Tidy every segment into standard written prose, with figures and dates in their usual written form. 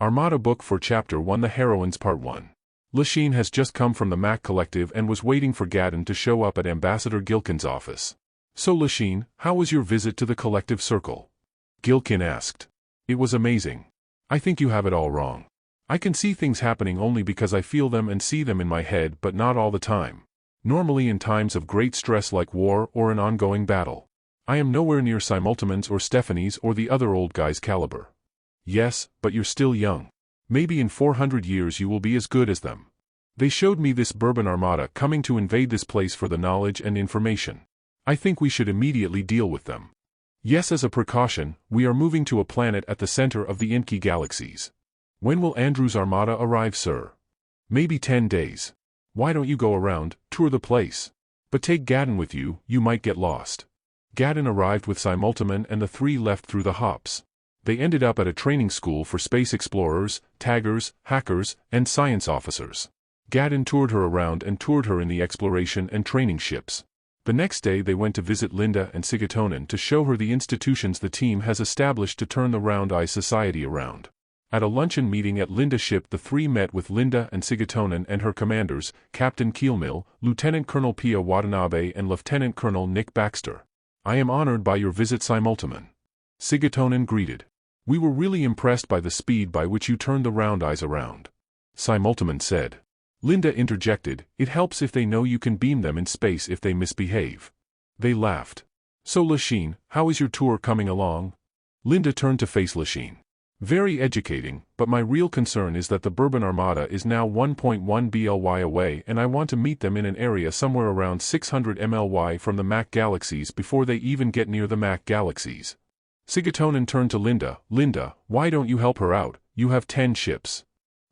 Armada Book for Chapter 1 The Heroines Part 1. Lachine has just come from the Mac Collective and was waiting for Gadden to show up at Ambassador Gilkin's office. So Lachine, how was your visit to the Collective Circle? Gilkin asked. It was amazing. I think you have it all wrong. I can see things happening only because I feel them and see them in my head, but not all the time. Normally in times of great stress like war or an ongoing battle. I am nowhere near Simultamon's or Stephanie's or the other old guys' caliber. Yes, but you're still young. Maybe in 400 years you will be as good as them. They showed me this Bourbon Armada coming to invade this place for the knowledge and information. I think we should immediately deal with them. Yes, as a precaution, we are moving to a planet at the center of the Inky galaxies. When will Andrew's Armada arrive, sir? Maybe 10 days. Why don't you go around, tour the place? But take Gadden with you, you might get lost. Gadden arrived with Simultamon and the three left through the hops. They ended up at a training school for space explorers, taggers, hackers, and science officers. Gadden toured her around and toured her in the exploration and training ships. The next day they went to visit Linda and Sigatonin to show her the institutions the team has established to turn the Round Eye Society around. At a luncheon meeting at Linda's ship the three met with Linda and Sigatonin and her commanders, Captain Keelmill, Lieutenant Colonel Pia Watanabe and Lieutenant Colonel Nick Baxter. I am honored by your visit, Simultamon. Sigatonin greeted. We were really impressed by the speed by which you turned the Round Eyes around. Simultamon said. Linda interjected, it helps if they know you can beam them in space if they misbehave. They laughed. So Lachine, how is your tour coming along? Linda turned to face Lachine. Very educating, but my real concern is that the Bourbon Armada is now 1.1 BLY away and I want to meet them in an area somewhere around 600 MLY from the Mac galaxies before they even get near the Mac galaxies. Sigatonin turned to Linda. Linda, why don't you help her out? You have 10 ships.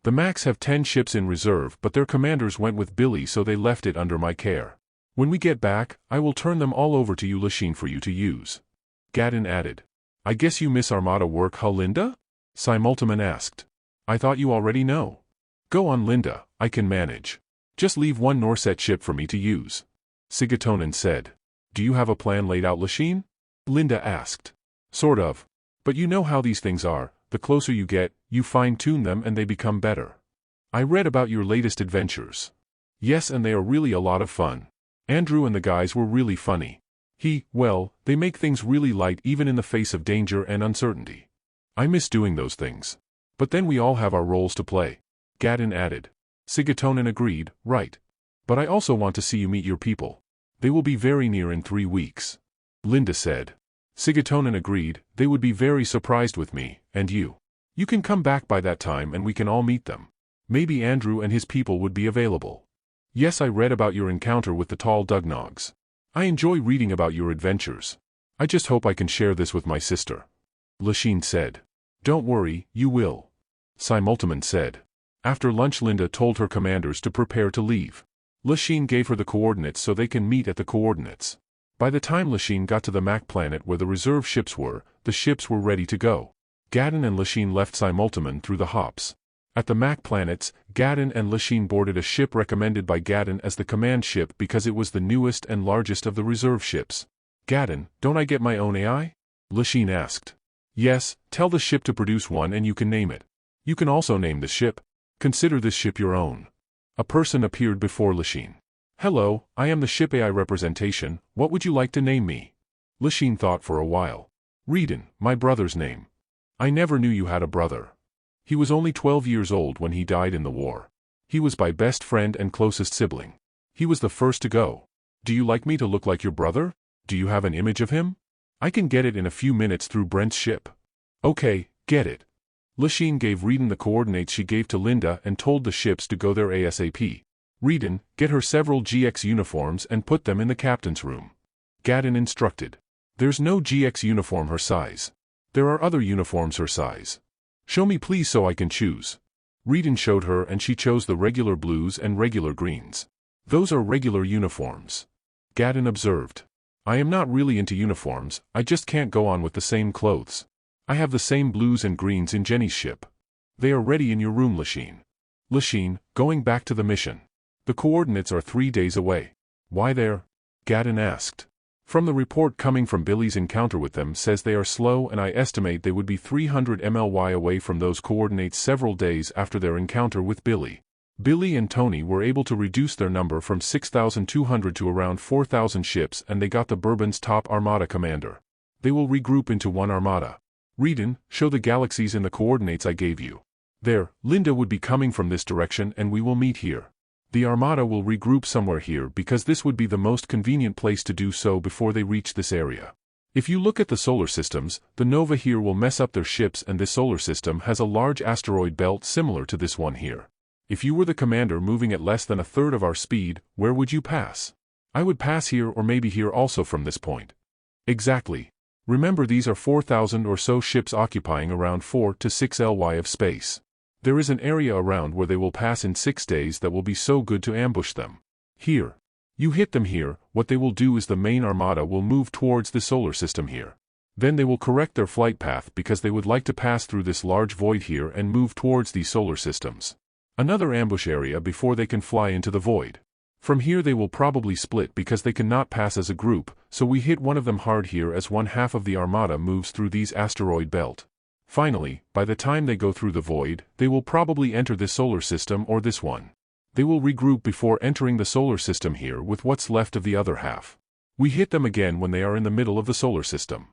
The Macs have 10 ships in reserve, but their commanders went with Billy, so they left it under my care. When we get back, I will turn them all over to you, Lachine, for you to use. Gadden added. I guess you miss Armada work, huh, Linda? Simultamon asked. I thought you already know. Go on, Linda, I can manage. Just leave one Norset ship for me to use. Sigatonin said. Do you have a plan laid out, Lachine? Linda asked. Sort of. But you know how these things are, the closer you get, you fine-tune them and they become better. I read about your latest adventures. Yes, and they are really a lot of fun. Andrew and the guys were really funny. Well, they make things really light even in the face of danger and uncertainty. I miss doing those things. But then we all have our roles to play. Gadden added. Sigatonin agreed, right. But I also want to see you meet your people. They will be very near in 3 weeks. Linda said. Sigatonin agreed, they would be very surprised with me, and you. You can come back by that time and we can all meet them. Maybe Andrew and his people would be available. Yes, I read about your encounter with the tall Dugnogs. I enjoy reading about your adventures. I just hope I can share this with my sister. Lachine said. Don't worry, you will. Simultamon said. After lunch Linda told her commanders to prepare to leave. Lachine gave her the coordinates so they can meet at the coordinates. By the time Lachine got to the Mac planet where the reserve ships were, the ships were ready to go. Gadden and Lachine left Simultamon through the hops. At the Mac planets, Gadden and Lachine boarded a ship recommended by Gadden as the command ship because it was the newest and largest of the reserve ships. Gadden, don't I get my own AI? Lachine asked. Yes, tell the ship to produce one and you can name it. You can also name the ship. Consider this ship your own. A person appeared before Lachine. Hello, I am the ship AI representation, what would you like to name me? Lachine thought for a while. Reedon, my brother's name. I never knew you had a brother. He was only 12 years old when he died in the war. He was my best friend and closest sibling. He was the first to go. Do you like me to look like your brother? Do you have an image of him? I can get it in a few minutes through Brent's ship. Okay, get it. Lachine gave Reedon the coordinates she gave to Linda and told the ships to go there ASAP. Reedon, get her several GX uniforms and put them in the captain's room. Gadden instructed. There's no GX uniform her size. There are other uniforms her size. Show me please so I can choose. Reedon showed her and she chose the regular blues and regular greens. Those are regular uniforms. Gadden observed. I am not really into uniforms, I just can't go on with the same clothes. I have the same blues and greens in Jenny's ship. They are ready in your room, Lachine. Lachine, going back to the mission. The coordinates are 3 days away. Why there? Gadden asked. From the report coming from Billy's encounter with them says they are slow, and I estimate they would be 300 MLY away from those coordinates several days after their encounter with Billy. Billy and Tony were able to reduce their number from 6,200 to around 4,000 ships, and they got the Bourbon's top Armada commander. They will regroup into one Armada. Reedon, show the galaxies in the coordinates I gave you. There, Linda would be coming from this direction and we will meet here. The Armada will regroup somewhere here because this would be the most convenient place to do so before they reach this area. If you look at the solar systems, the Nova here will mess up their ships, and this solar system has a large asteroid belt similar to this one here. If you were the commander moving at less than a third of our speed, where would you pass? I would pass here, or maybe here also from this point. Exactly. Remember, these are 4,000 or so ships occupying around 4 to 6 LY of space. There is an area around where they will pass in 6 days that will be so good to ambush them. Here. You hit them here, what they will do is the main Armada will move towards the solar system here. Then they will correct their flight path because they would like to pass through this large void here and move towards these solar systems. Another ambush area before they can fly into the void. From here they will probably split because they cannot pass as a group, so we hit one of them hard here as one half of the Armada moves through these asteroid belt. Finally, by the time they go through the void, they will probably enter this solar system or this one. They will regroup before entering the solar system here with what's left of the other half. We hit them again when they are in the middle of the solar system.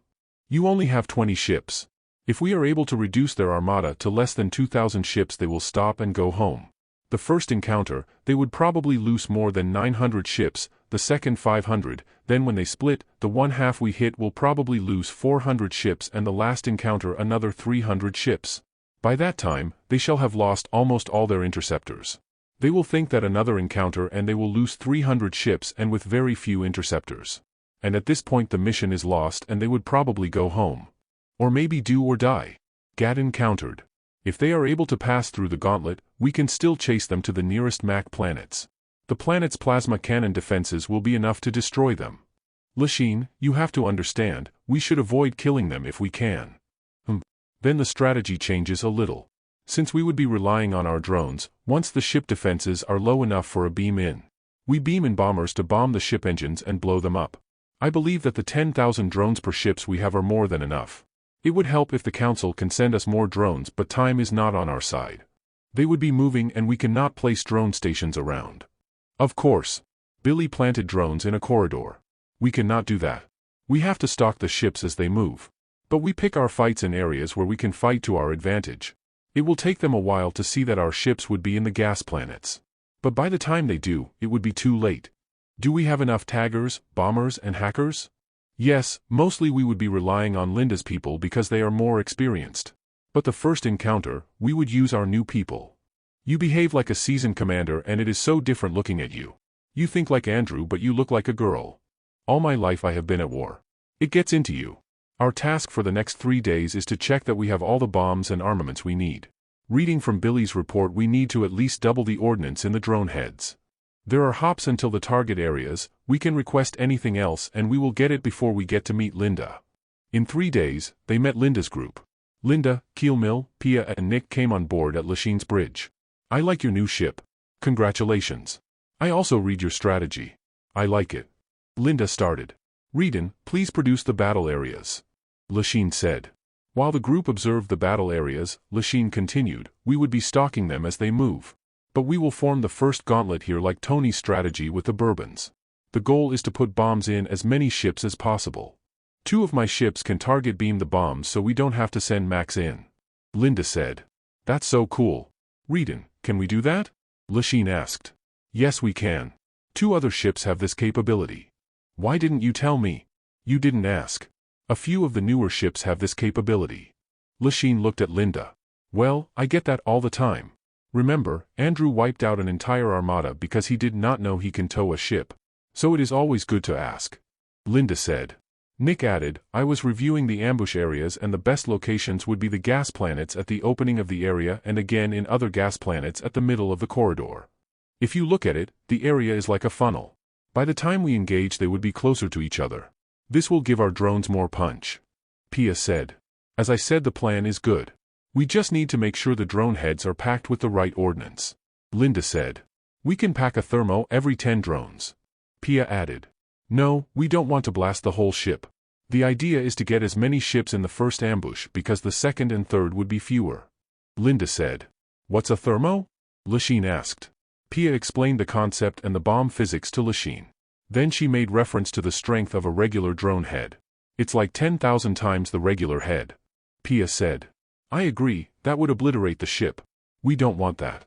You only have 20 ships. If we are able to reduce their Armada to less than 2,000 ships, they will stop and go home. The first encounter, they would probably lose more than 900 ships, the second 500, then when they split, the one half we hit will probably lose 400 ships, and the last encounter another 300 ships. By that time, they shall have lost almost all their interceptors. They will think that another encounter and they will lose 300 ships and with very few interceptors. And at this point the mission is lost and they would probably go home. Or maybe do or die. Gadon countered. If they are able to pass through the gauntlet, we can still chase them to the nearest Mac planets. The planet's plasma cannon defenses will be enough to destroy them. Lasheen, you have to understand, we should avoid killing them if we can. Then the strategy changes a little. Since we would be relying on our drones, once the ship defenses are low enough for a beam in. We beam in bombers to bomb the ship engines and blow them up. I believe that the 10,000 drones per ships we have are more than enough. It would help if the Council can send us more drones, but time is not on our side. They would be moving and we cannot place drone stations around. Of course. Billy planted drones in a corridor. We cannot do that. We have to stalk the ships as they move. But we pick our fights in areas where we can fight to our advantage. It will take them a while to see that our ships would be in the gas planets. But by the time they do, it would be too late. Do we have enough taggers, bombers, and hackers? Yes, mostly we would be relying on Linda's people because they are more experienced. But the first encounter, we would use our new people. You behave like a seasoned commander and it is so different looking at you. You think like Andrew but you look like a girl. All my life I have been at war. It gets into you. Our task for the next 3 days is to check that we have all the bombs and armaments we need. Reading from Billy's report, we need to at least double the ordnance in the drone heads. There are hops until the target areas, we can request anything else and we will get it before we get to meet Linda. In 3 days, they met Linda's group. Linda, Keelmill, Pia and Nick came on board at Lasheen's bridge. I like your new ship. Congratulations. I also read your strategy. I like it. Linda started. Reedon, please produce the battle areas. Lasheen said. While the group observed the battle areas, Lasheen continued, we would be stalking them as they move. But we will form the first gauntlet here like Tony's strategy with the Bourbons. The goal is to put bombs in as many ships as possible. 2 of my ships can target beam the bombs so we don't have to send Max in. Linda said. That's so cool. Reedon, can we do that? Lasheen asked. Yes we can. 2 other ships have this capability. Why didn't you tell me? You didn't ask. A few of the newer ships have this capability. Lasheen looked at Linda. Well, I get that all the time. Remember, Andrew wiped out an entire armada because he did not know he can tow a ship. So it is always good to ask. Linda said. Nick added, I was reviewing the ambush areas and the best locations would be the gas planets at the opening of the area and again in other gas planets at the middle of the corridor. If you look at it, the area is like a funnel. By the time we engage they would be closer to each other. This will give our drones more punch. Pia said. As I said, the plan is good. We just need to make sure the drone heads are packed with the right ordnance. Linda said. We can pack a thermo every 10 drones. Pia added. No, we don't want to blast the whole ship. The idea is to get as many ships in the first ambush because the second and third would be fewer. Linda said. What's a thermo? Lachine asked. Pia explained the concept and the bomb physics to Lachine. Then she made reference to the strength of a regular drone head. It's like 10,000 times the regular head. Pia said. I agree, that would obliterate the ship. We don't want that.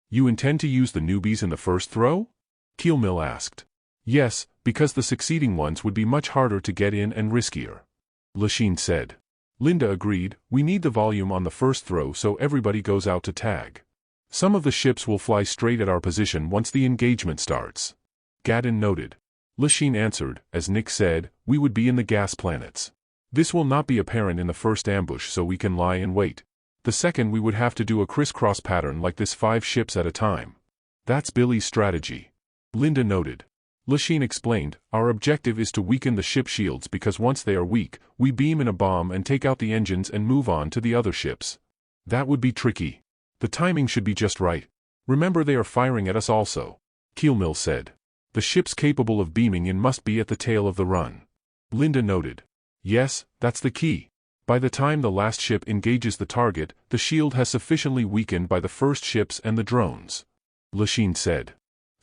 You intend to use the newbies in the first throw? Keelmill asked. Yes, because the succeeding ones would be much harder to get in and riskier. Lachine said. Linda agreed, we need the volume on the first throw so everybody goes out to tag. Some of the ships will fly straight at our position once the engagement starts. Gadden noted. Lachine answered, as Nick said, we would be in the gas planets. This will not be apparent in the first ambush so we can lie and wait. The second we would have to do a crisscross pattern like this 5 ships at a time. That's Billy's strategy. Linda noted. Lachine explained, our objective is to weaken the ship shields because once they are weak, we beam in a bomb and take out the engines and move on to the other ships. That would be tricky. The timing should be just right. Remember they are firing at us also. Keelmill said. The ships capable of beaming in must be at the tail of the run. Linda noted. Yes, that's the key. By the time the last ship engages the target, the shield has sufficiently weakened by the first ships and the drones. Lachine said.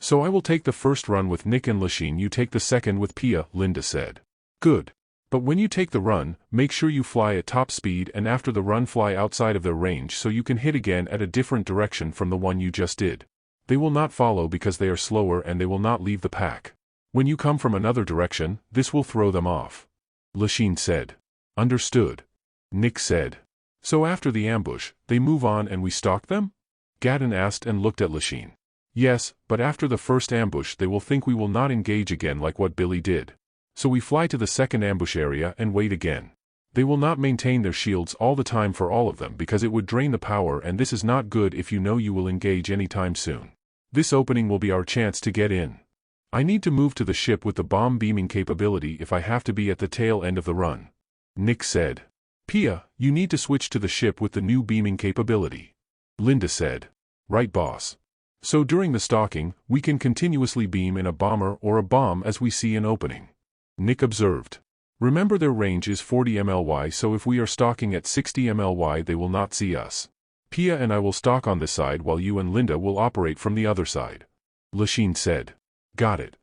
So I will take the first run with Nick and Lachine, you take the second with Pia, Linda said. Good. But when you take the run, make sure you fly at top speed and after the run fly outside of their range so you can hit again at a different direction from the one you just did. They will not follow because they are slower and they will not leave the pack. When you come from another direction, this will throw them off. Lachine said. Understood. Nick said. So after the ambush, they move on and we stalk them? Gadden asked and looked at Lachine. Yes, but after the first ambush they will think we will not engage again like what Billy did. So we fly to the second ambush area and wait again. They will not maintain their shields all the time for all of them because it would drain the power and this is not good if you know you will engage anytime soon. This opening will be our chance to get in. I need to move to the ship with the bomb beaming capability if I have to be at the tail end of the run. Nick said. Pia, you need to switch to the ship with the new beaming capability. Linda said. Right, boss. So during the stalking, we can continuously beam in a bomber or a bomb as we see an opening. Nick observed. Remember their range is 40 mly so if we are stalking at 60 mly they will not see us. Pia and I will stalk on this side while you and Linda will operate from the other side. Lachine said. Got it.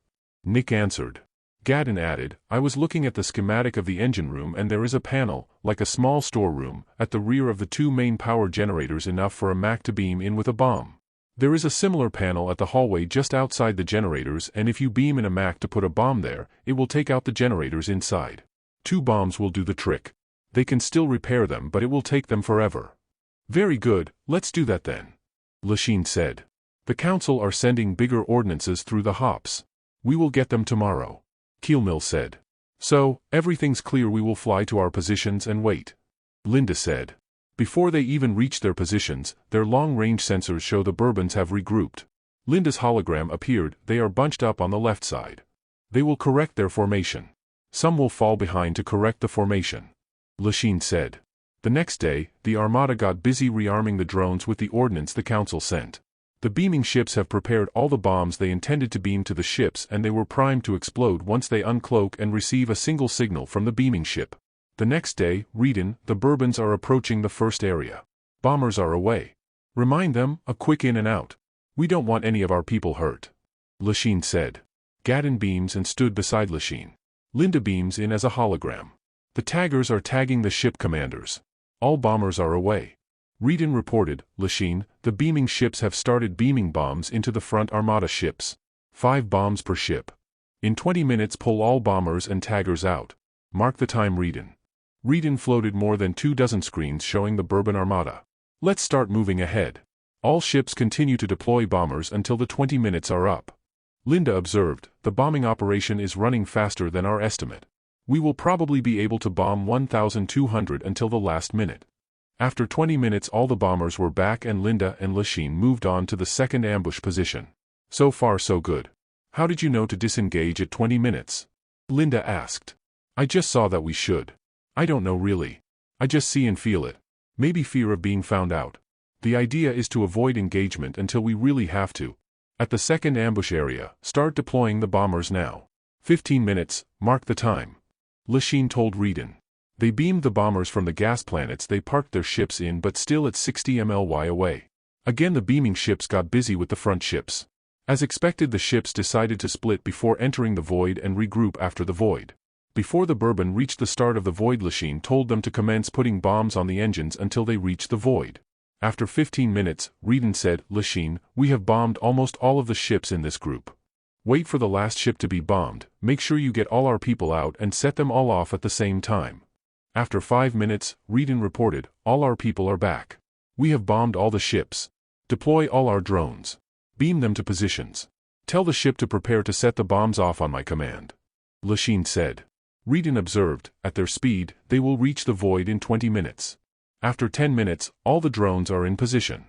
Nick answered. Gadden added, I was looking at the schematic of the engine room and there is a panel, like a small storeroom, at the rear of the 2 main power generators enough for a Mac to beam in with a bomb. There is a similar panel at the hallway just outside the generators and if you beam in a Mac to put a bomb there, it will take out the generators inside. 2 bombs will do the trick. They can still repair them but it will take them forever. Very good, let's do that then. Lachine said. The council are sending bigger ordnances through the hops. We will get them tomorrow. Keelmill said. So, everything's clear, we will fly to our positions and wait. Linda said. Before they even reach their positions, their long-range sensors show the Bourbons have regrouped. Linda's hologram appeared, they are bunched up on the left side. They will correct their formation. Some will fall behind to correct the formation. Lachine said. The next day, the Armada got busy rearming the drones with the ordnance the council sent. The beaming ships have prepared all the bombs they intended to beam to the ships and they were primed to explode once they uncloak and receive a single signal from the beaming ship. The next day, Reedon, the Bourbons are approaching the first area. Bombers are away. Remind them, a quick in and out. We don't want any of our people hurt. Lachine said. Gadden beams and stood beside Lachine. Linda beams in as a hologram. The taggers are tagging the ship commanders. All bombers are away. Reedon reported, Lachine, the beaming ships have started beaming bombs into the front Armada ships. 5 bombs per ship. In 20 minutes pull all bombers and taggers out. Mark the time, Reedon. Reedon floated more than 24 screens showing the Bourbon Armada. Let's start moving ahead. All ships continue to deploy bombers until the 20 minutes are up. Linda observed, the bombing operation is running faster than our estimate. We will probably be able to bomb 1,200 until the last minute. After 20 minutes all the bombers were back and Linda and Lachine moved on to the second ambush position. So far so good. How did you know to disengage at 20 minutes? Linda asked. I just saw that we should. I don't know really. I just see and feel it. Maybe fear of being found out. The idea is to avoid engagement until we really have to. At the second ambush area, start deploying the bombers now. 15 minutes, mark the time. Lachine told Reedon. They beamed the bombers from the gas planets they parked their ships in, but still at 60 MLY away. Again the beaming ships got busy with the front ships. As expected, the ships decided to split before entering the void and regroup after the void. Before the Bourbon reached the start of the void, Lachine told them to commence putting bombs on the engines until they reached the void. After 15 minutes, Reedon said, Lachine, we have bombed almost all of the ships in this group. Wait for the last ship to be bombed, make sure you get all our people out and set them all off at the same time. After 5 minutes, Reedon reported, all our people are back. We have bombed all the ships. Deploy all our drones. Beam them to positions. Tell the ship to prepare to set the bombs off on my command. Lachine said. Reedon observed, at their speed, they will reach the void in 20 minutes. After 10 minutes, all the drones are in position.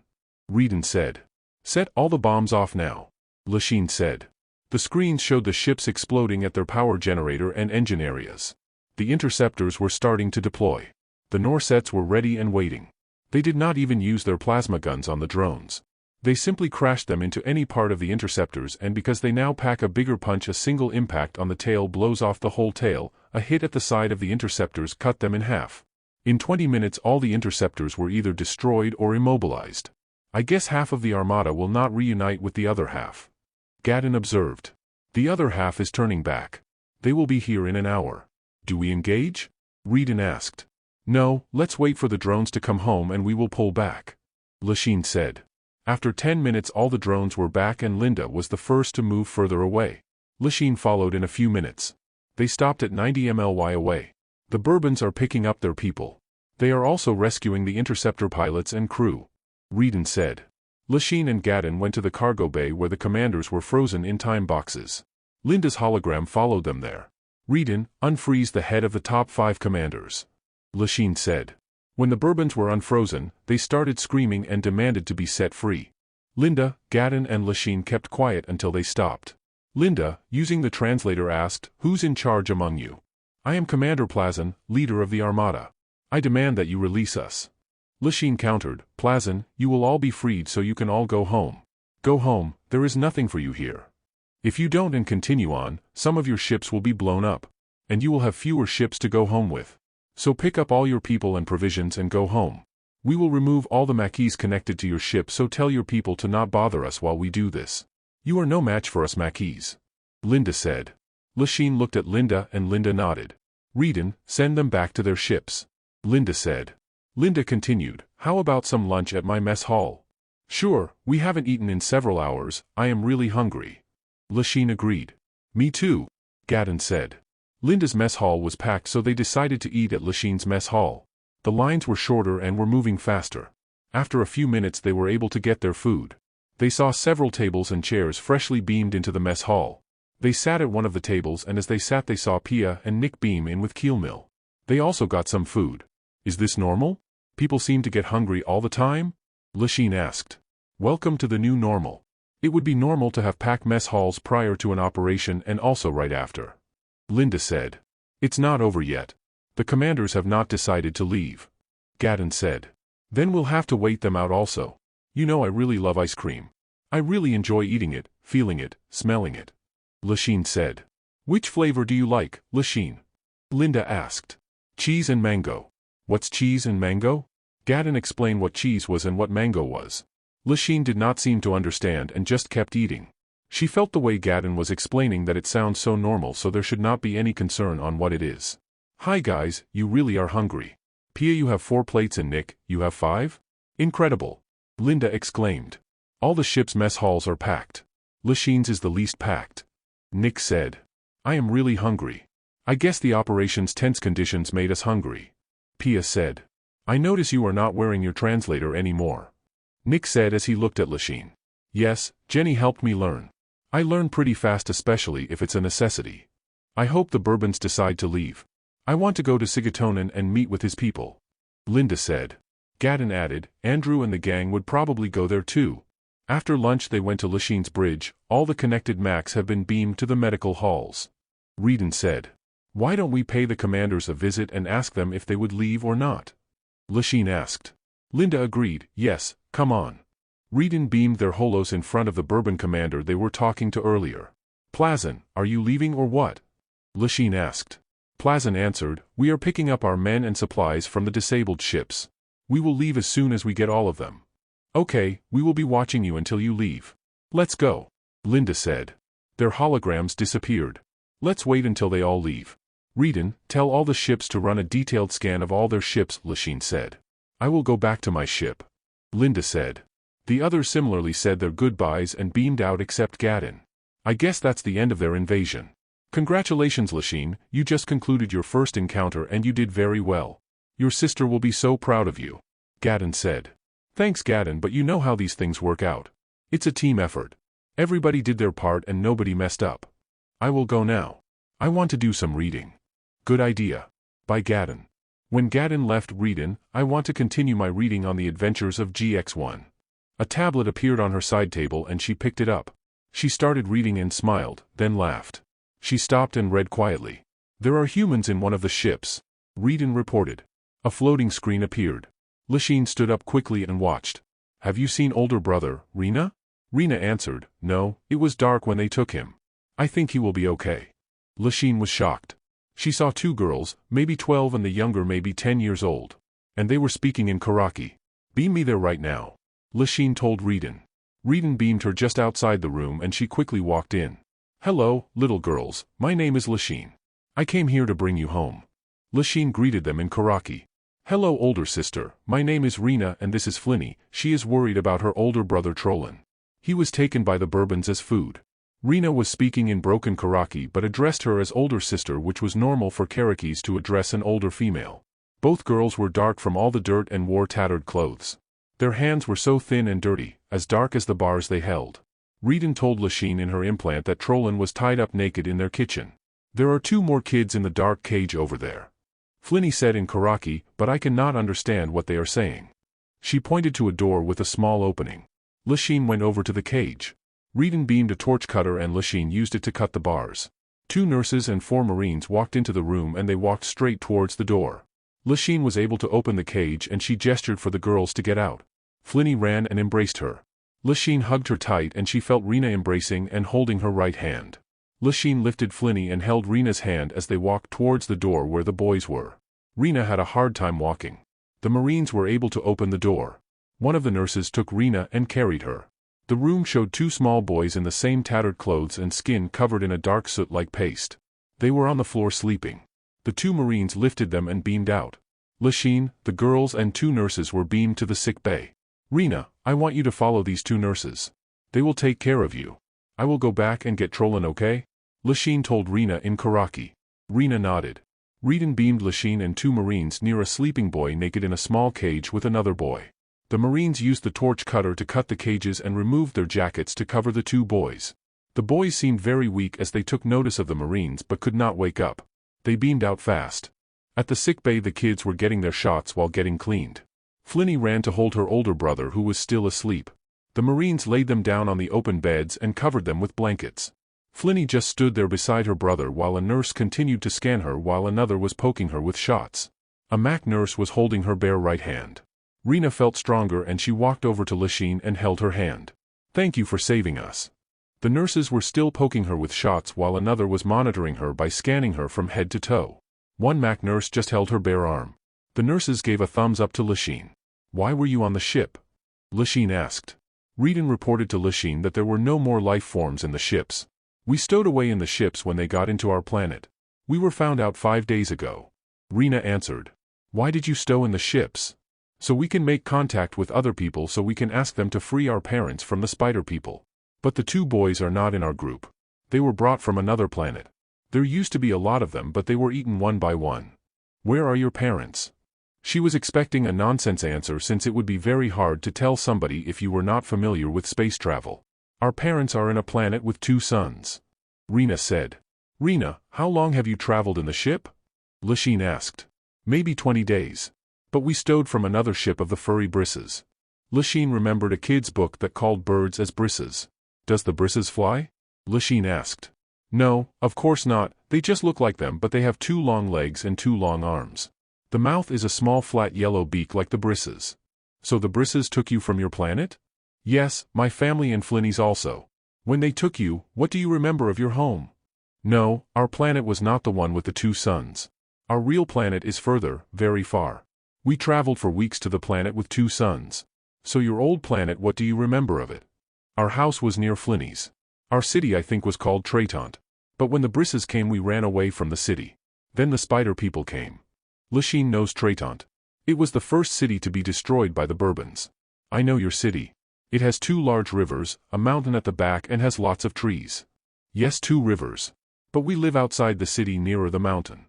Reedon said. Set all the bombs off now. Lachine said. The screens showed the ships exploding at their power generator and engine areas. The interceptors were starting to deploy. The Norsets were ready and waiting. They did not even use their plasma guns on the drones. They simply crashed them into any part of the interceptors, and because they now pack a bigger punch, a single impact on the tail blows off the whole tail, a hit at the side of the interceptors cut them in half. In 20 minutes all the interceptors were either destroyed or immobilized. I guess half of the Armada will not reunite with the other half. Gadden observed. The other half is turning back. They will be here in an hour. Do we engage? Reedon asked. No, let's wait for the drones to come home and we will pull back. Lachine said. After 10 minutes all the drones were back and Linda was the first to move further away. Lachine followed in a few minutes. They stopped at 90 MLY away. The Bourbons are picking up their people. They are also rescuing the interceptor pilots and crew. Reedon said. Lachine and Gadden went to the cargo bay where the commanders were frozen in time boxes. Linda's hologram followed them there. Reedon, unfreeze the head of the top 5 commanders. Lachine said. When the Bourbons were unfrozen, they started screaming and demanded to be set free. Linda, Gadden and Lachine kept quiet until they stopped. Linda, using the translator, asked, Who's in charge among you? I am Commander Plazan, leader of the Armada. I demand that you release us. Lachine countered, Plazan, you will all be freed so you can all go home. Go home, there is nothing for you here. If you don't and continue on, some of your ships will be blown up. And you will have fewer ships to go home with. So pick up all your people and provisions and go home. We will remove all the Maquis connected to your ship, so tell your people to not bother us while we do this. You are no match for us Maquis. Linda said. Lachine looked at Linda and Linda nodded. Reedon, send them back to their ships. Linda said. Linda continued, how about some lunch at my mess hall? Sure, we haven't eaten in several hours, I am really hungry. Lachine agreed. Me too, Gadden said. Linda's mess hall was packed, so they decided to eat at Lachine's mess hall. The lines were shorter and were moving faster. After a few minutes they were able to get their food. They saw several tables and chairs freshly beamed into the mess hall. They sat at one of the tables, and as they sat they saw Pia and Nick beam in with Keelmill. They also got some food. Is this normal? People seem to get hungry all the time? Lachine asked. Welcome to the new normal. It would be normal to have packed mess halls prior to an operation and also right after. Linda said. It's not over yet. The commanders have not decided to leave. Gadden said. Then we'll have to wait them out also. You know I really love ice cream. I really enjoy eating it, feeling it, smelling it. Lachine said. Which flavor do you like, Lachine? Linda asked. Cheese and mango. What's cheese and mango? Gadden explained what cheese was and what mango was. Lachine did not seem to understand and just kept eating. She felt the way Gadden was explaining that it sounds so normal, so there should not be any concern on what it is. Hi guys, you really are hungry. Pia, you have 4 plates and Nick, you have 5? Incredible. Linda exclaimed. All the ship's mess halls are packed. Lachine's is the least packed. Nick said. I am really hungry. I guess the operation's tense conditions made us hungry. Pia said. I notice you are not wearing your translator anymore. Nick said as he looked at Lachine. Yes, Jenny helped me learn. I learn pretty fast, especially if it's a necessity. I hope the Bourbons decide to leave. I want to go to Sigatonin and meet with his people. Linda said. Gadden added, Andrew and the gang would probably go there too. After lunch they went to Lachine's bridge. All the connected Macs have been beamed to the medical halls. Reedon said. Why don't we pay the commanders a visit and ask them if they would leave or not? Lachine asked. Linda agreed, yes, come on. Reedon beamed their holos in front of the Bourbon commander they were talking to earlier. Plazan, are you leaving or what? Lachine asked. Plazan answered, we are picking up our men and supplies from the disabled ships. We will leave as soon as we get all of them. Okay, we will be watching you until you leave. Let's go, Linda said. Their holograms disappeared. Let's wait until they all leave. Reedon, tell all the ships to run a detailed scan of all their ships, Lachine said. I will go back to my ship, Linda said. The others similarly said their goodbyes and beamed out except Gadon. I guess that's the end of their invasion. Congratulations, Lachine, you just concluded your first encounter and you did very well. Your sister will be so proud of you, Gadon said. Thanks, Gadon, but you know how these things work out. It's a team effort. Everybody did their part and nobody messed up. I will go now. I want to do some reading. Good idea. By Gadon. When Gadon left Reedon, I want to continue my reading on the adventures of GX1. A tablet appeared on her side table and she picked it up. She started reading and smiled, then laughed. She stopped and read quietly. There are humans in one of the ships, Reedon reported. A floating screen appeared. Lachine stood up quickly and watched. Have you seen older brother, Rena? Rena answered, no, it was dark when they took him. I think he will be okay. Lachine was shocked. She saw two girls, maybe 12 and the younger maybe 10 years old. And they were speaking in Keraki. Beam me there right now, Lachine told Reedon. Reedon beamed her just outside the room and she quickly walked in. Hello, little girls, my name is Lachine. I came here to bring you home. Lachine greeted them in Keraki. Hello, older sister, my name is Rena and this is Flinny. She is worried about her older brother Trollin. He was taken by the Bourbons as food. Rena was speaking in broken Keraki but addressed her as older sister, which was normal for Kerakis to address an older female. Both girls were dark from all the dirt and wore tattered clothes. Their hands were so thin and dirty, as dark as the bars they held. Reedon told Lachine in her implant that Trollin was tied up naked in their kitchen. There are two more kids in the dark cage over there, Flinny said in Keraki, but I cannot understand what they are saying. She pointed to a door with a small opening. Lachine went over to the cage. Reedon beamed a torch cutter and Lachine used it to cut the bars. Two nurses and 4 Marines walked into the room and they walked straight towards the door. Lachine was able to open the cage and she gestured for the girls to get out. Flinny ran and embraced her. Lachine hugged her tight and she felt Rena embracing and holding her right hand. Lachine lifted Flinny and held Rena's hand as they walked towards the door where the boys were. Rena had a hard time walking. The Marines were able to open the door. One of the nurses took Rena and carried her. The room showed 2 small boys in the same tattered clothes and skin covered in a dark soot-like paste. They were on the floor sleeping. The 2 Marines lifted them and beamed out. Lachine, the girls and 2 nurses were beamed to the sick bay. Rena, I want you to follow these 2 nurses. They will take care of you. I will go back and get Trollin, okay? Lachine told Rena in Keraki. Rena nodded. Reedon beamed Lachine and 2 Marines near a sleeping boy naked in a small cage with another boy. The Marines used the torch cutter to cut the cages and removed their jackets to cover the 2 boys. The boys seemed very weak as they took notice of the Marines but could not wake up. They beamed out fast. At the sick bay the kids were getting their shots while getting cleaned. Flinny ran to hold her older brother who was still asleep. The Marines laid them down on the open beds and covered them with blankets. Flinny just stood there beside her brother while a nurse continued to scan her while another was poking her with shots. A Mac nurse was holding her bare right hand. Rena felt stronger and she walked over to Lachine and held her hand. Thank you for saving us. The nurses were still poking her with shots while another was monitoring her by scanning her from head to toe. One Mac nurse just held her bare arm. The nurses gave a thumbs up to Lachine. Why were you on the ship? Lachine asked. Reedon reported to Lachine that there were no more life forms in the ships. We stowed away in the ships when they got into our planet. We were found out 5 days ago. Rena answered. Why did you stow in the ships? So we can make contact with other people so we can ask them to free our parents from the spider people. But the 2 boys are not in our group. They were brought from another planet. There used to be a lot of them but they were eaten one by one. Where are your parents? She was expecting a nonsense answer since it would be very hard to tell somebody if you were not familiar with space travel. Our parents are in a planet with 2 suns. Rena said. Rena, how long have you traveled in the ship? Lachine asked. Maybe 20 days. But we stowed from another ship of the furry brisses. Lachine remembered a kid's book that called birds as brisses. Does the brisses fly? Lachine asked. No, of course not, they just look like them but they have 2 long legs and 2 long arms. The mouth is a small flat yellow beak like the brisses. So the brisses took you from your planet? Yes, my family and Flinny's also. When they took you, what do you remember of your home? No, our planet was not the one with the 2 suns. Our real planet is further, very far. We traveled for weeks to the planet with 2 suns. So your old planet, what do you remember of it? Our house was near Flinny's. Our city I think was called Traitant. But when the Brisses came we ran away from the city. Then the spider people came. Lachine knows Traitant. It was the first city to be destroyed by the Bourbons. I know your city. It has 2 large rivers, a mountain at the back and has lots of trees. Yes, 2 rivers. But we live outside the city nearer the mountain.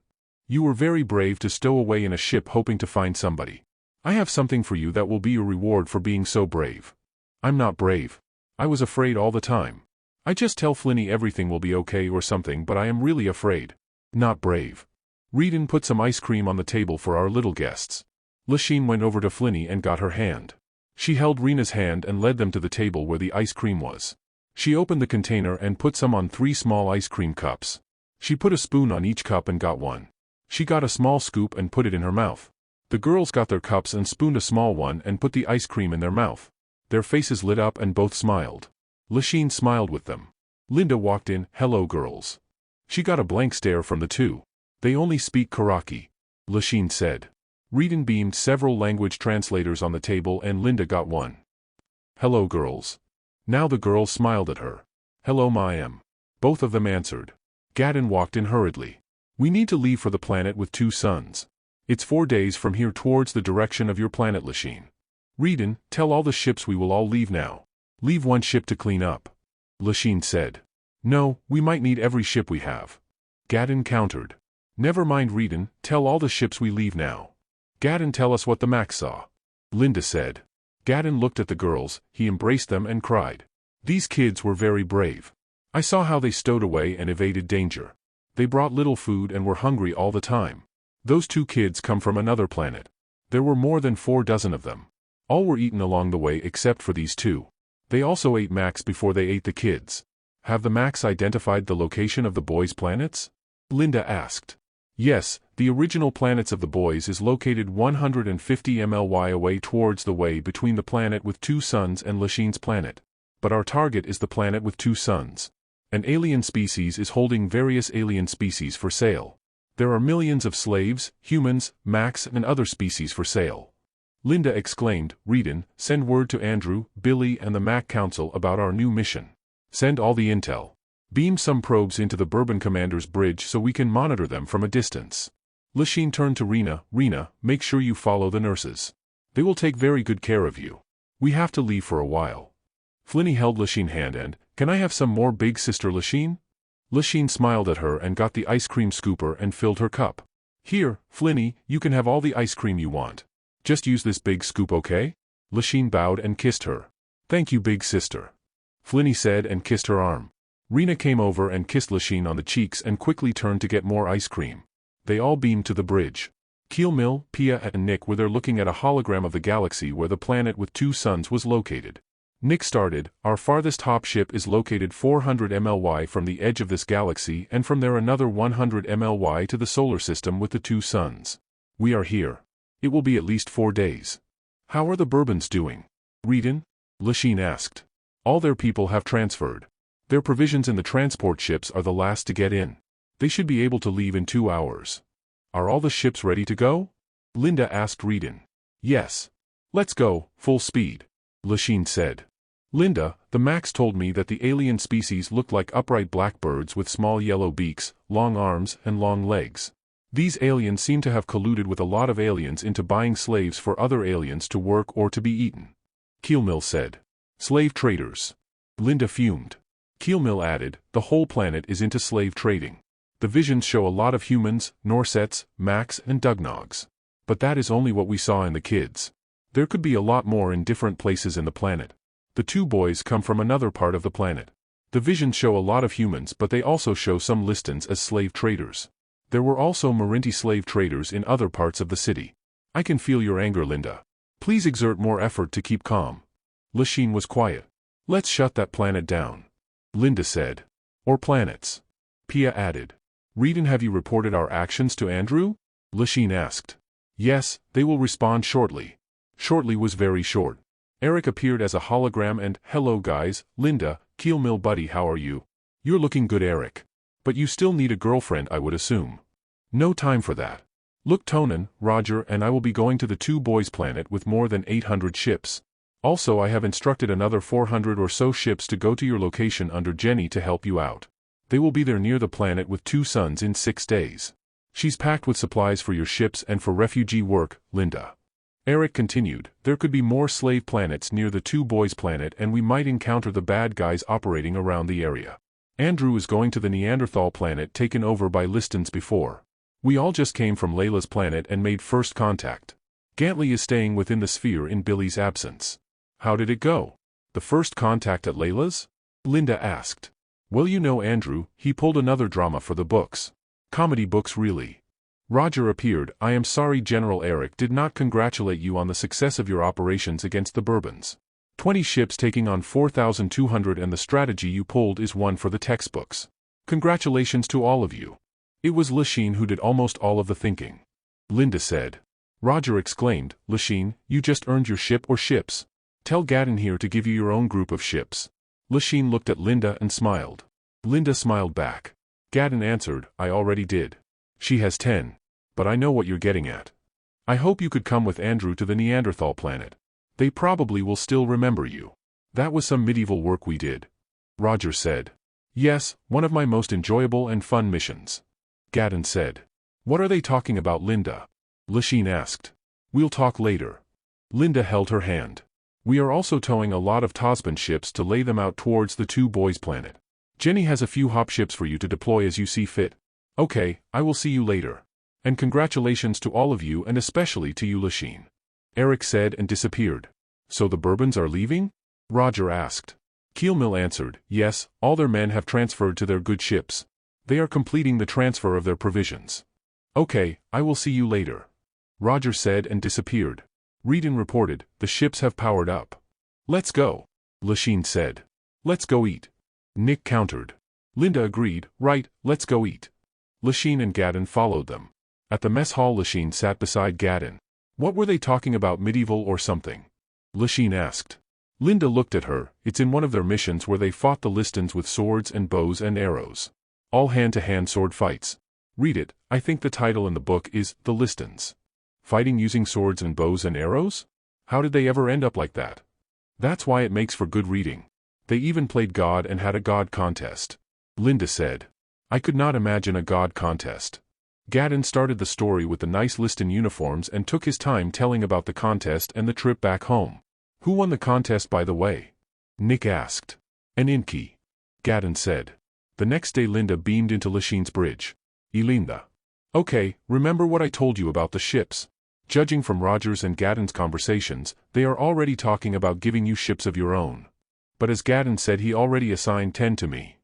You were very brave to stow away in a ship hoping to find somebody. I have something for you that will be your reward for being so brave. I'm not brave. I was afraid all the time. I just tell Flinny everything will be okay or something, but I am really afraid. Not brave. Reedon, put some ice cream on the table for our little guests. Lachine went over to Flinny and got her hand. She held Rena's hand and led them to the table where the ice cream was. She opened the container and put some on 3 small ice cream cups. She put a spoon on each cup and got one. She got a small scoop and put it in her mouth. The girls got their cups and spooned a small one and put the ice cream in their mouth. Their faces lit up and both smiled. Lachine smiled with them. Linda walked in. Hello, girls. She got a blank stare from the 2. They only speak Keraki, Lachine said. Reedon beamed several language translators on the table and Linda got one. Hello, girls. Now the girls smiled at her. Hello, Mayim. Both of them answered. Gadon walked in hurriedly. We need to leave for the planet with 2 suns. It's 4 days from here towards the direction of your planet, Lachine. Reedon, tell all the ships we will all leave now. Leave 1 ship to clean up. Lachine said. No, we might need every ship we have. Gadon countered. Never mind, Reedon, tell all the ships we leave now. Gadon, tell us what the Max saw. Linda said. Gadon looked at the girls, he embraced them and cried. These kids were very brave. I saw how they stowed away and evaded danger. They brought little food and were hungry all the time. Those 2 kids come from another planet. There were more than 4 dozen of them. All were eaten along the way except for these 2. They also ate Max before they ate the kids. Have the Max identified the location of the boys' planets? Linda asked. Yes, the original planets of the boys is located 150 MLY away towards the way between the planet with 2 suns and Lachine's planet. But our target is the planet with 2 suns. An alien species is holding various alien species for sale. There are millions of slaves, humans, Max and other species for sale. Linda exclaimed. Reedon, send word to Andrew, Billy and the Mac Council about our new mission. Send all the intel. Beam some probes into the Bourbon Commander's bridge so we can monitor them from a distance. Lachine turned to Rena. Rena, make sure you follow the nurses. They will take very good care of you. We have to leave for a while. Flinny held Lachine's hand and, can I have some more, big sister Lachine? Lachine smiled at her and got the ice cream scooper and filled her cup. Here, Flinny, you can have all the ice cream you want. Just use this big scoop, okay? Lachine bowed and kissed her. Thank you, big sister. Flinny said and kissed her arm. Rena came over and kissed Lachine on the cheeks and quickly turned to get more ice cream. They all beamed to the bridge. Keelmill, Pia and Nick were there looking at a hologram of the galaxy where the planet with 2 suns was located. Nick started, our farthest hop ship is located 400 MLY from the edge of this galaxy and from there another 100 MLY to the solar system with the 2 suns. We are here. It will be at least 4 days. How are the Bourbons doing? Reedon? Lachine asked. All their people have transferred. Their provisions in the transport ships are the last to get in. They should be able to leave in 2 hours. Are all the ships ready to go? Linda asked Reedon. Yes. Let's go, full speed. Lachine said. Linda, the Max told me that the alien species looked like upright blackbirds with small yellow beaks, long arms and long legs. These aliens seem to have colluded with a lot of aliens into buying slaves for other aliens to work or to be eaten. Keelmill said. Slave traders. Linda fumed. Keelmill added, the whole planet is into slave trading. The visions show a lot of humans, Norsets, Max and Dugnogs. But that is only what we saw in the kids. There could be a lot more in different places in the planet. The 2 boys come from another part of the planet. The visions show a lot of humans but they also show some Listons as slave traders. There were also Marinti slave traders in other parts of the city. I can feel your anger, Linda. Please exert more effort to keep calm. Lachine was quiet. Let's shut that planet down. Linda said. Or planets. Pia added. Reedon, have you reported our actions to Andrew? Lachine asked. Yes, they will respond shortly. Shortly was very short. Eric appeared as a hologram and, "Hello guys, Linda, Keelmill buddy, how are you? You're looking good, Eric. But you still need a girlfriend, I would assume." "No time for that. Look, Tonin, Roger and I will be going to the Two Boys planet with more than 800 ships. Also, I have instructed another 400 or so ships to go to your location under Jenny to help you out. They will be there near the planet with 2 suns in 6 days. She's packed with supplies for your ships and for refugee work, Linda." Eric continued, "There could be more slave planets near the Two Boys planet and we might encounter the bad guys operating around the area. Andrew is going to the Neanderthal planet taken over by Listons before. We all just came from Layla's planet and made first contact. Gantley is staying within the sphere in Billy's absence." "How did it go? The first contact at Layla's?" Linda asked. "Well, you know Andrew, he pulled another drama for the books. Comedy books really." Roger appeared. "I am sorry General Eric did not congratulate you on the success of your operations against the Bourbons. 20 ships taking on 4,200 and the strategy you pulled is one for the textbooks. Congratulations to all of you." "It was Lachine who did almost all of the thinking," Linda said. Roger exclaimed, "Lachine, you just earned your ship or ships. Tell Gadden here to give you your own group of ships." Lachine looked at Linda and smiled. Linda smiled back. Gadden answered, "I already did. She has 10. But I know what you're getting at. I hope you could come with Andrew to the Neanderthal planet. They probably will still remember you. That was some medieval work we did." Roger said. "Yes, one of my most enjoyable and fun missions." Gadden said. "What are they talking about, Linda?" Lachine asked. "We'll talk later." Linda held her hand. "We are also towing a lot of Tosban ships to lay them out towards the Two Boys planet. Jenny has a few hop ships for you to deploy as you see fit. Okay, I will see you later. And congratulations to all of you and especially to you, Lachine." Eric said and disappeared. "So the Bourbons are leaving?" Roger asked. Keelmill answered, "Yes, all their men have transferred to their good ships. They are completing the transfer of their provisions." "Okay, I will see you later," Roger said and disappeared. Reedon reported, "The ships have powered up." "Let's go," Lachine said. "Let's go eat," Nick countered. Linda agreed, "Right, let's go eat." Lachine and Gadden followed them. At the mess hall, Lachine sat beside Gadden. "What were they talking about, medieval or something?" Lachine asked. Linda looked at her. "It's in one of their missions where they fought the Listons with swords and bows and arrows. All hand-to-hand sword fights. Read it, I think the title in the book is The Listons. Fighting using swords and bows and arrows? How did they ever end up like that? That's why it makes for good reading. They even played God and had a God contest." Linda said. "I could not imagine a God contest." Gadden started the story with the nice Liston uniforms and took his time telling about the contest and the trip back home. "Who won the contest, by the way?" Nick asked. "An Inky," Gadden said. The next day Linda beamed into Lachine's bridge. "Elinda. Okay, remember what I told you about the ships? Judging from Rogers and Gadden's conversations, they are already talking about giving you ships of your own. But as Gadden said, he already assigned 10 to me.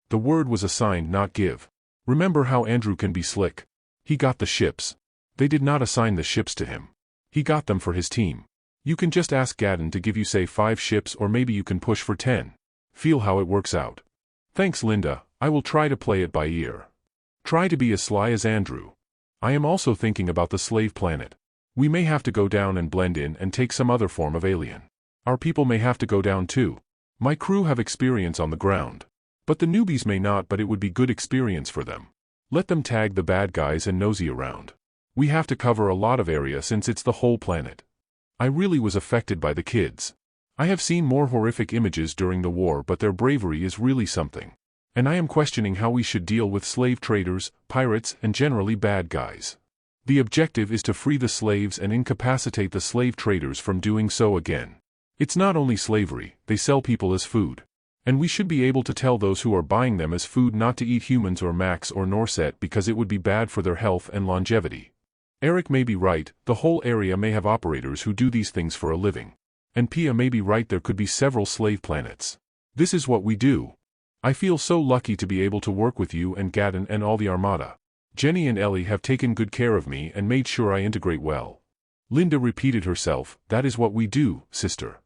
The word was assigned, not give. Remember how Andrew can be slick? He got the ships. They did not assign the ships to him. He got them for his team. You can just ask Gadden to give you say 5 ships or maybe you can push for 10. Feel how it works out." "Thanks, Linda, I will try to play it by ear. Try to be as sly as Andrew. I am also thinking about the slave planet. We may have to go down and blend in and take some other form of alien. Our people may have to go down too. My crew have experience on the ground. But the newbies may not, but it would be good experience for them. Let them tag the bad guys and nosy around. We have to cover a lot of area since it's the whole planet. I really was affected by the kids. I have seen more horrific images during the war, but their bravery is really something. And I am questioning how we should deal with slave traders, pirates, and generally bad guys. The objective is to free the slaves and incapacitate the slave traders from doing so again. It's not only slavery, they sell people as food. And we should be able to tell those who are buying them as food not to eat humans or Max or Norset because it would be bad for their health and longevity. Eric may be right, the whole area may have operators who do these things for a living. And Pia may be right, there could be several slave planets. This is what we do. I feel so lucky to be able to work with you and Gadden and all the Armada. Jenny and Ellie have taken good care of me and made sure I integrate well." Linda repeated herself, "That is what we do, sister."